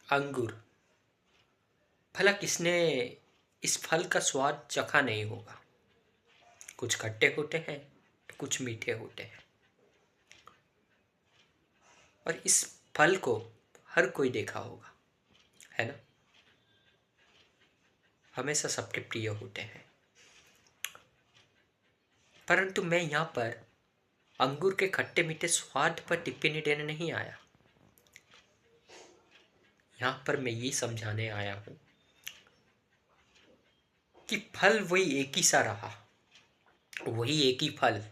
अंगूर। भला किसने इस फल का स्वाद चखा नहीं होगा। कुछ खट्टे होते हैं, कुछ मीठे होते हैं, और इस फल को हर कोई देखा होगा, है ना। हमेशा सबके प्रिय होते हैं। परंतु मैं यहाँ पर अंगूर के खट्टे मीठे स्वाद पर टिप्पणी देने नहीं आया। यहाँ पर मैं ये समझाने आया हूँ कि फल वही एक ही सा रहा, वही एक ही फल,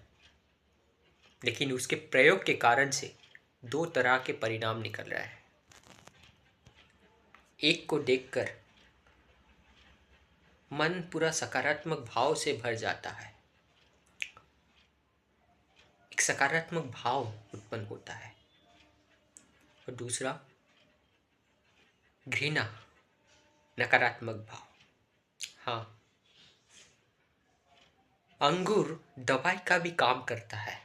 लेकिन उसके प्रयोग के कारण से दो तरह के परिणाम निकल रहा है। एक को देखकर मन पूरा सकारात्मक भाव से भर जाता है, एक सकारात्मक भाव उत्पन्न होता है, और दूसरा घृणा, नकारात्मक भाव। हाँ, अंगूर दवाई का भी काम करता है,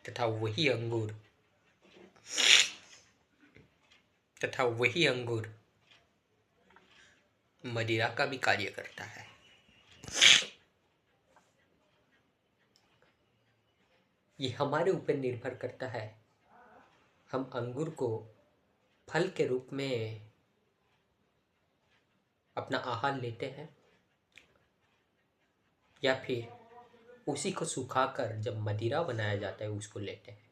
तथा वही अंगूर मदिरा का भी कार्य करता है। ये हमारे ऊपर निर्भर करता है, हम अंगूर को फल के रूप में अपना आहार लेते हैं, या फिर उसी को सुखाकर जब मदिरा बनाया जाता है उसको लेते हैं।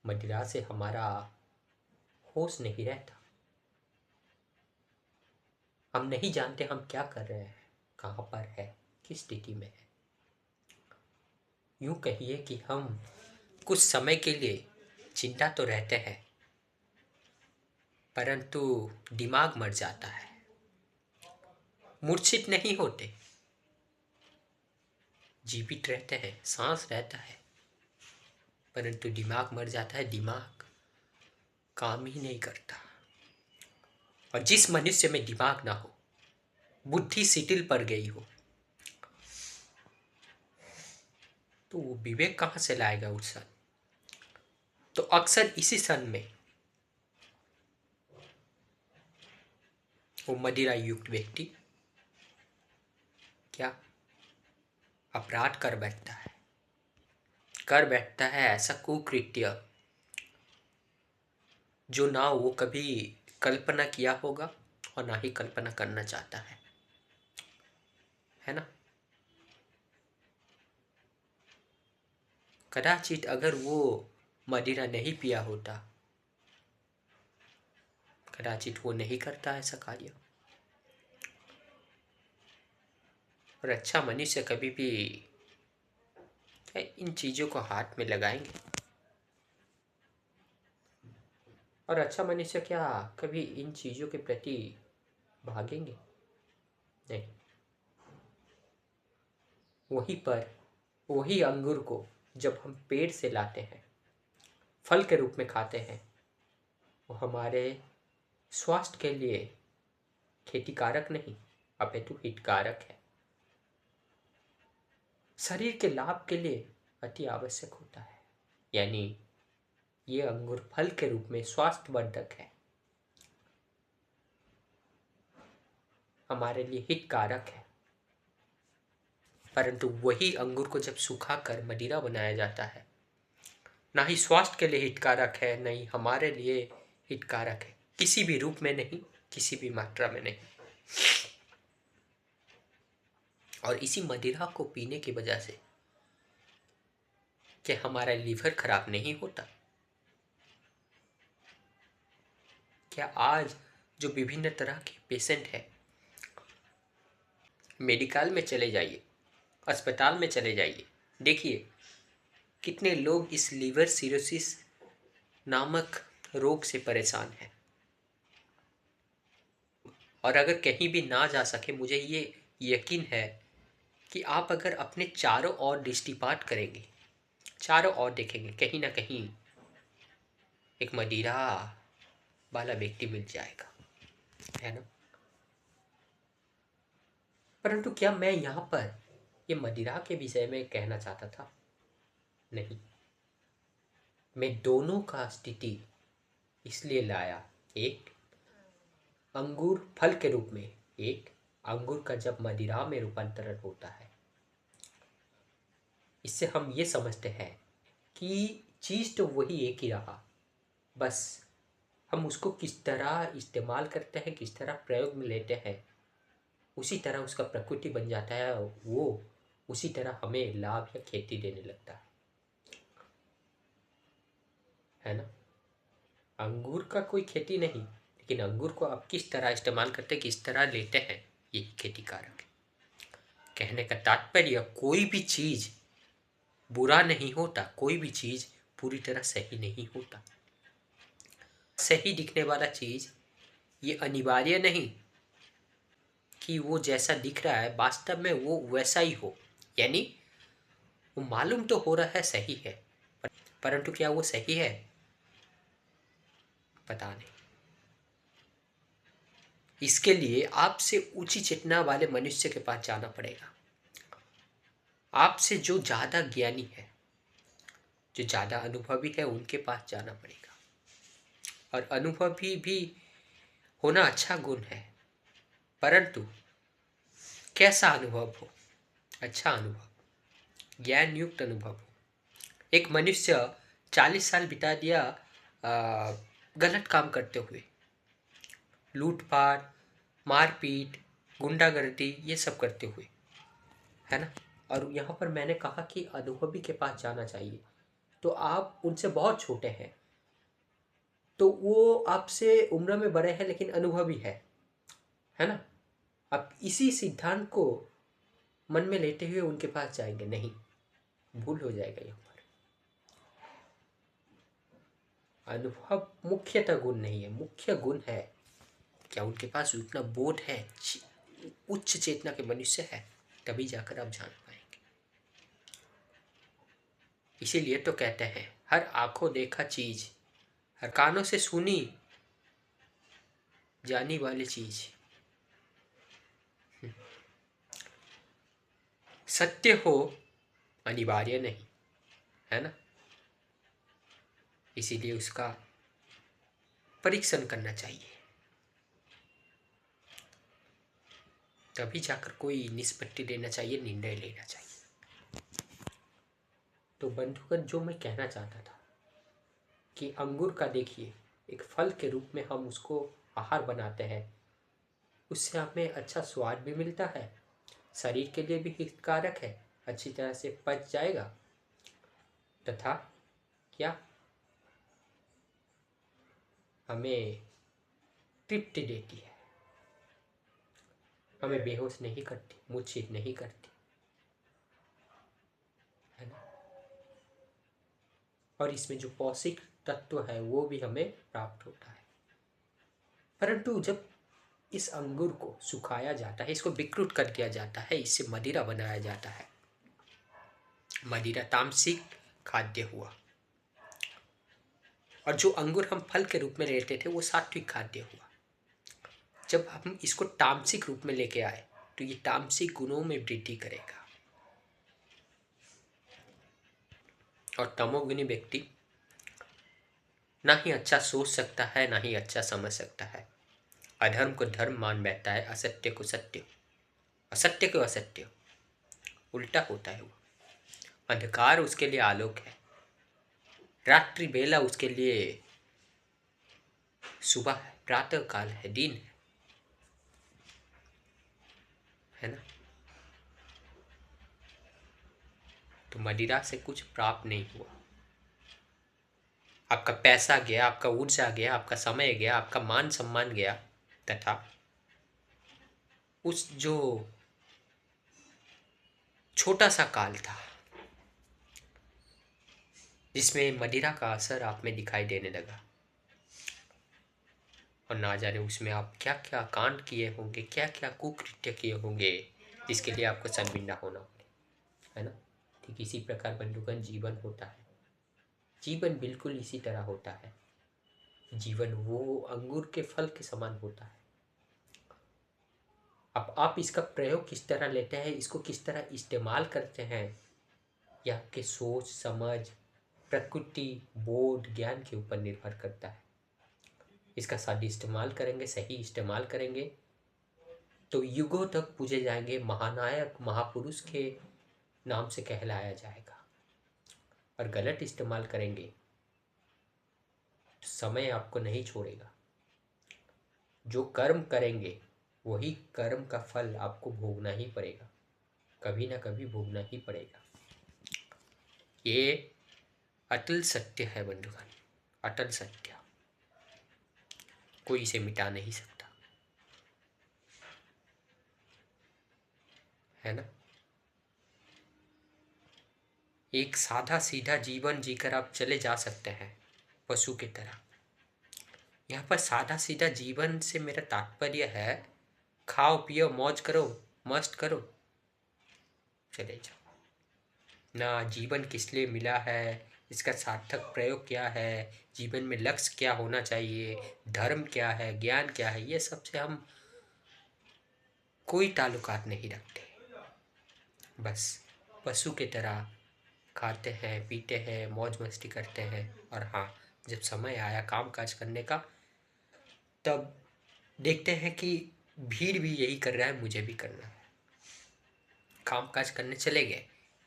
मदिरा से हमारा होश नहीं रहता, हम नहीं जानते हम क्या कर रहे हैं, कहाँ पर है, किस स्थिति में है। यूं कहिए कि हम कुछ समय के लिए चिंता तो रहते हैं, परंतु दिमाग मर जाता है। मूर्छित नहीं होते, जीवित रहते हैं, सांस रहता है, परंतु दिमाग मर जाता है, दिमाग काम ही नहीं करता। और जिस मनुष्य में दिमाग ना हो, बुद्धि शिथिल पड़ गई हो, तो वो विवेक कहाँ से लाएगा उस क्षण। तो अक्सर इसी क्षण में वो मदिरा युक्त व्यक्ति क्या अपराध कर बैठता है ऐसा कुकृत्य जो ना वो कभी कल्पना किया होगा और ना ही कल्पना करना चाहता है ना। कदाचित अगर वो मदिरा नहीं पिया होता, कदाचित वो नहीं करता ऐसा कार्य। और अच्छा मनुष्य कभी भी क्या इन चीजों को हाथ में लगाएंगे, और अच्छा मनुष्य क्या कभी इन चीजों के प्रति भागेंगे? नहीं। वही अंगूर को जब हम पेड़ से लाते हैं, फल के रूप में खाते हैं, वो हमारे स्वास्थ्य के लिए क्षतिकारक नहीं अपितु हितकारक है, शरीर के लाभ के लिए अति आवश्यक होता है। यानी ये अंगूर फल के रूप में स्वास्थ्यवर्धक है, हमारे लिए हितकारक है। परंतु वही अंगूर को जब सुखाकर मदिरा बनाया जाता है, ना ही स्वास्थ्य के लिए हितकारक है, न ही हमारे लिए हितकारक है, किसी भी रूप में नहीं, किसी भी मात्रा में नहीं। और इसी मदिरा को पीने की वजह से क्या हमारा लीवर खराब नहीं होता? क्या आज जो विभिन्न तरह के पेशेंट हैं, मेडिकल में चले जाइए, अस्पताल में चले जाइए, देखिए कितने लोग इस लीवर सिरोसिस नामक रोग से परेशान हैं। और अगर कहीं भी ना जा सके, मुझे ये यकीन है कि आप अगर अपने चारों ओर दृष्टिपात करेंगे, चारों ओर देखेंगे, कहीं ना कहीं एक मदिरा वाला व्यक्ति मिल जाएगा, है ना। परंतु क्या मैं यहाँ पर ये मदिरा के विषय में कहना चाहता था? नहीं, मैं दोनों का स्थिति इसलिए लाया। एक, अंगूर फल के रूप में। एक, अंगूर का जब मदिरा में रूपांतरण होता है, इससे हम ये समझते हैं कि चीज़ तो वही एक ही रहा, बस हम उसको किस तरह इस्तेमाल करते हैं, किस तरह प्रयोग में लेते हैं, उसी तरह उसका प्रकृति बन जाता है। वो उसी तरह हमें लाभ या खेती देने लगता है ना। अंगूर का कोई खेती नहीं, लेकिन अंगूर को आप किस तरह इस्तेमाल करते हैं, किस तरह लेते हैं, यही खेती कारक है। कहने का तात्पर्य, कोई भी चीज़ बुरा नहीं होता, कोई भी चीज़ पूरी तरह सही नहीं होता। सही दिखने वाला चीज़ ये अनिवार्य नहीं कि वो जैसा दिख रहा है वास्तव में वो वैसा ही हो। यानी वो मालूम तो हो रहा है सही है, परंतु क्या वो सही है, पता नहीं। इसके लिए आपसे ऊंची चेतना वाले मनुष्य के पास जाना पड़ेगा। आपसे जो ज़्यादा ज्ञानी है, जो ज़्यादा अनुभवी है, उनके पास जाना पड़ेगा। और अनुभवी भी होना अच्छा गुण है, परंतु कैसा अनुभव हो, अच्छा अनुभव, ज्ञान युक्त अनुभव हो। एक मनुष्य 40 साल बिता दिया गलत काम करते हुए, लूटपाट, मारपीट, गुंडागर्दी, ये सब करते हुए, है ना। और यहाँ पर मैंने कहा कि अनुभवी के पास जाना चाहिए। तो आप उनसे बहुत छोटे हैं, तो वो आपसे उम्र में बड़े हैं लेकिन अनुभवी है ना। आप इसी सिद्धांत को मन में लेते हुए उनके पास जाएंगे, नहीं, भूल हो जाएगा। यहाँ पर अनुभव मुख्यतः गुण नहीं है, मुख्य गुण है क्या उनके पास उतना बोध है, उच्च चेतना के मनुष्य है, तभी जाकर आप जान पाएंगे। इसीलिए तो कहते हैं, हर आंखों देखा चीज, हर कानों से सुनी जानी वाली चीज सत्य हो अनिवार्य नहीं, है ना। इसीलिए उसका परीक्षण करना चाहिए, तभी जाकर कोई निष्पत्ति लेना चाहिए, निर्णय लेना चाहिए। तो बंधुगण, जो मैं कहना चाहता था कि अंगूर का देखिए, एक फल के रूप में हम उसको आहार बनाते हैं, उससे हमें अच्छा स्वाद भी मिलता है, शरीर के लिए भी हितकारक है, अच्छी तरह से पच जाएगा, तथा क्या हमें तृप्ति देती है, हमें बेहोश नहीं करती, मूर्छित नहीं करती, है ना। और इसमें जो पौष्टिक तत्व है वो भी हमें प्राप्त होता है। परंतु जब इस अंगूर को सुखाया जाता है, इसको विकृत कर दिया जाता है, इससे मदिरा बनाया जाता है, मदिरा तामसिक खाद्य हुआ, और जो अंगूर हम फल के रूप में लेते थे वो सात्विक खाद्य हुआ। जब हम इसको तामसिक रूप में लेके आए तो ये तामसिक गुणों में वृद्धि करेगा, और तमोगुणी व्यक्ति ना ही अच्छा सोच सकता है, ना ही अच्छा समझ सकता है। अधर्म को धर्म मान बैठता है, असत्य को सत्य, असत्य को असत्य, उल्टा होता है वो। अंधकार उसके लिए आलोक है, रात्रि बेला उसके लिए सुबह है, प्रातः काल है, दिन है ना। तो मदिरा से कुछ प्राप्त नहीं हुआ, आपका पैसा गया, आपका ऊर्जा गया, आपका समय गया, आपका मान सम्मान गया, तथा उस जो छोटा सा काल था जिसमें मदिरा का असर आप में दिखाई देने लगा, और ना जाने उसमें आप क्या क्या कांड किए होंगे, क्या क्या कुकृत्य किए होंगे, जिसके लिए आपको शर्मिंदा होना पड़े, है ना। ठीक इसी प्रकार बंधुगण जीवन होता है, जीवन बिल्कुल इसी तरह होता है। जीवन वो अंगूर के फल के समान होता है। अब आप इसका प्रयोग किस तरह लेते हैं, इसको किस तरह इस्तेमाल करते हैं, यह आपके सोच समझ, प्रकृति, बोध, ज्ञान के ऊपर निर्भर करता है। इसका सही इस्तेमाल करेंगे, सही इस्तेमाल करेंगे तो युगों तक पूजे जाएंगे, महानायक महापुरुष के नाम से कहलाया जाएगा। और गलत इस्तेमाल करेंगे तो समय आपको नहीं छोड़ेगा। जो कर्म करेंगे वही कर्म का फल आपको भोगना ही पड़ेगा, कभी ना कभी भोगना ही पड़ेगा। ये अटल सत्य है बंधुगण, अटल सत्य, कोई इसे मिटा नहीं सकता, है ना। एक सादा सीधा जीवन जीकर आप चले जा सकते हैं पशु की तरह। यहाँ पर सादा सीधा जीवन से मेरा तात्पर्य है खाओ पियो मौज करो मस्त करो चले जाओ। ना जीवन किस लिए मिला है, इसका सार्थक प्रयोग क्या है, जीवन में लक्ष्य क्या होना चाहिए, धर्म क्या है, ज्ञान क्या है, ये सबसे हम कोई ताल्लुकात नहीं रखते। बस पशु की तरह खाते हैं पीते हैं मौज मस्ती करते हैं। और हाँ, जब समय आया काम काज करने का तब देखते हैं कि भीड़ भी यही कर रहा है, मुझे भी करना है। काम काज करने चले गए,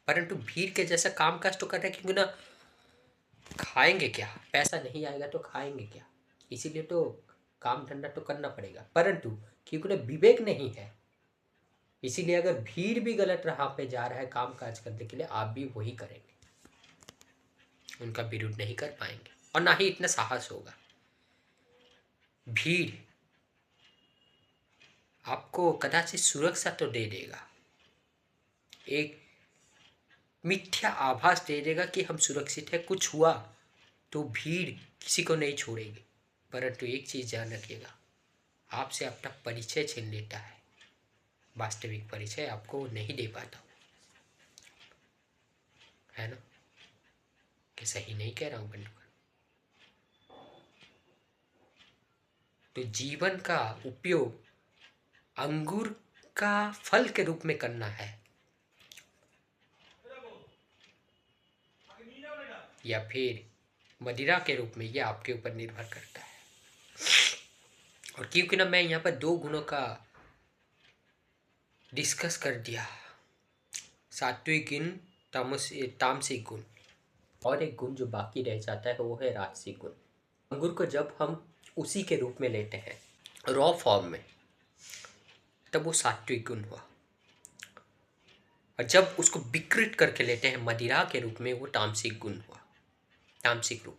परंतु भीड़ के जैसा काम काज तो कर रहे हैं, क्योंकि ना खाएंगे क्या, पैसा नहीं आएगा तो खाएंगे क्या, इसीलिए तो काम धंधा तो करना पड़ेगा। परंतु क्योंकि ना विवेक नहीं है, इसीलिए अगर भीड़ भी गलत राह पे जा रहा है काम काज करने के लिए, आप भी वही करेंगे, उनका विरोध नहीं कर पाएंगे और ना ही इतना साहस होगा। भीड़ आपको कदाचित सुरक्षा तो दे देगा, एक मिथ्या आभास दे देगा कि हम सुरक्षित है, कुछ हुआ तो भीड़ किसी को नहीं छोड़ेगी। परंतु एक चीज ध्यान रखिएगा, आपसे अपना परिचय छीन लेता है, वास्तविक परिचय आपको नहीं दे पाता, है ना। कि सही नहीं कह रहा हूं बंधुगण। तो जीवन का उपयोग अंगूर का फल के रूप में करना है या फिर मदिरा के रूप में, यह आपके ऊपर निर्भर करता है। और क्योंकि ना मैं यहाँ पर दो गुणों का डिस्कस कर दिया, सात्विक गुण तामसिक गुण, और एक गुण जो बाकी रह जाता है वो है राजसिक गुण। अंगूर को जब हम उसी के रूप में लेते हैं रॉ फॉर्म में, तब वो सात्विक गुण हुआ, और जब उसको विकृत करके लेते हैं मदिरा के रूप में, वो तामसिक गुण हुआ, तामसिक रूप,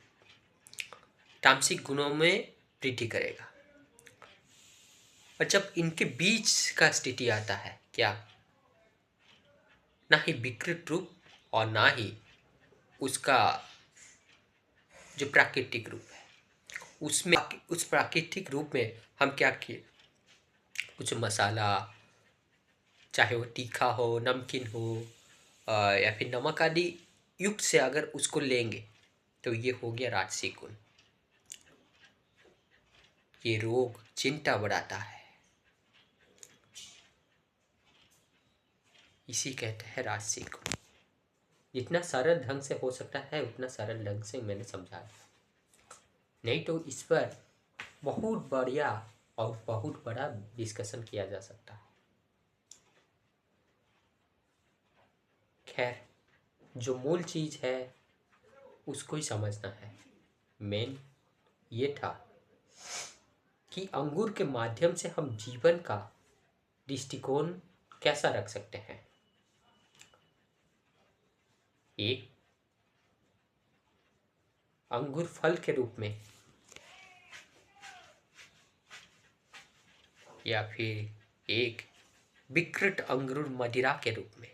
तामसिक गुणों में वृद्धि करेगा। और जब इनके बीच का स्थिति आता है, क्या ना ही विकृत रूप और ना ही उसका जो प्राकृतिक रूप है, उसमें उस प्राकृतिक रूप में हम क्या किए, कुछ मसाला, चाहे वो तीखा हो नमकीन हो या फिर नमक आदि युक्त से अगर उसको लेंगे तो ये हो गया राजसिक गुण। ये रोग चिंता बढ़ाता है, इसी कहते हैं राजसिक गुण। जितना सरल ढंग से हो सकता है उतना सरल ढंग से मैंने समझाया, नहीं तो इस पर बहुत बढ़िया और बहुत बड़ा डिस्कशन किया जा सकता है। खैर, जो मूल चीज है उसको ही समझना है। मेन ये था कि अंगूर के माध्यम से हम जीवन का दृष्टिकोण कैसा रख सकते हैं। एक अंगूर फल के रूप में या फिर एक विकृत अंगूर मदिरा के रूप में,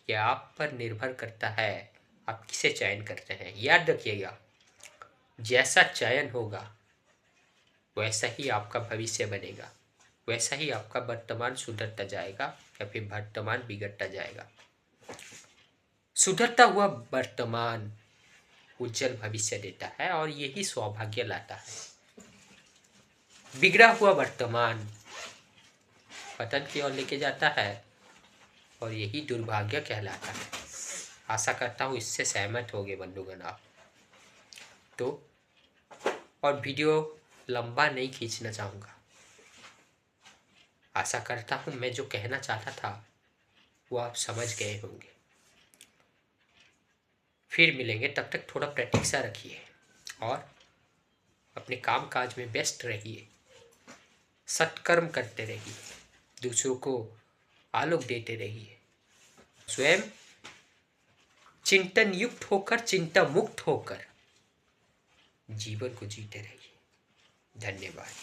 यह आप पर निर्भर करता है आप किसे चयन करते हैं। याद रखिएगा, जैसा चयन होगा वैसा ही आपका भविष्य बनेगा, वैसा ही आपका वर्तमान सुधरता जाएगा या फिर वर्तमान बिगड़ता जाएगा। सुधरता हुआ वर्तमान उज्जवल भविष्य देता है और यही सौभाग्य लाता है। बिगड़ा हुआ वर्तमान पतन की ओर लेके जाता है और यही दुर्भाग्य कहलाता है। आशा करता हूँ इससे सहमत होंगे बंधुगण आप। तो और वीडियो लंबा नहीं खींचना चाहूँगा। आशा करता हूँ मैं जो कहना चाहता था वो आप समझ गए होंगे। फिर मिलेंगे, तब तक थोड़ा प्रतीक्षा रखिए और अपने काम काज में व्यस्त रहिए, सत्कर्म करते रहिए, दूसरों को आलोक देते रहिए, स्वयं चिंतन युक्त होकर, चिंता मुक्त होकर जीवन को जीते रहिए। धन्यवाद।